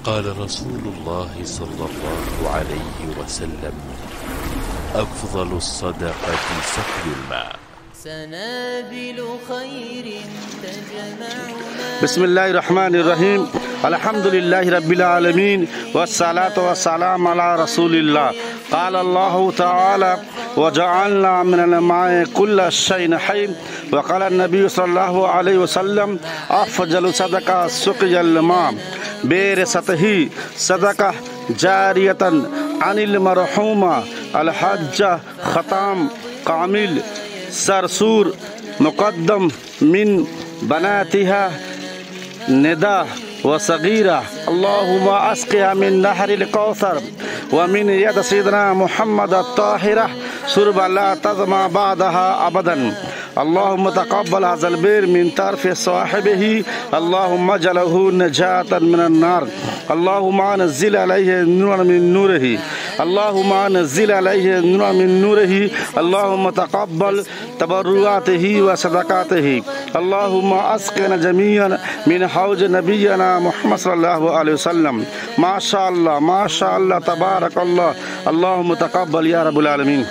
قال رسول الله صلى الله عليه وسلم أفضل الصدقة سقي الماء سنابل خير تجمعنا بسم الله الرحمن الرحيم الحمد لله رب العالمين والصلاة والسلام على رسول الله قال الله تعالى وجعلنا من الماء كل شيء حي وقال النبي صلى الله عليه وسلم أفضل صدقة سقي الماء برسته صدقة جارية عن المرحومة الحج ختام كامل सरसूर मुक़द्दम मिन बनातिहा निदा व सगीरा अल्लाहुम्मा अस्क़िहा मिन नहरिल कौसर व मिन यद सय्यिदना मुहम्मद अत्ताहिरा शुरबा ला तज़मा बादहा अबदन अल्लाहुम्मा तक़ब्बल हाज़ल बिर मिन तरफ़ साहिबिही अल्लाहुम्मा जलहु नजातन मिनन नार अल्लाहुम्मा नज़्ज़िल अलैहि नूरन मिन नूरिही अल्लाहुम्मा नज़्ज़िल अलैहि नूरन मिन नूरिही अल्लाहुम्मा तक़ब्बल तबर्रुआतिही व सदक़ातिही अल्लाहुम्मा अस्क़िना जमीअन मिन हौज़ नबिय्यना मुहम्मद सल्लल्लाहु अलैहि वसल्लम माशाअल्लाह तबारकल्लाह अल्लाहुम्मा तक़ब्बल या रब्बल आलमीन।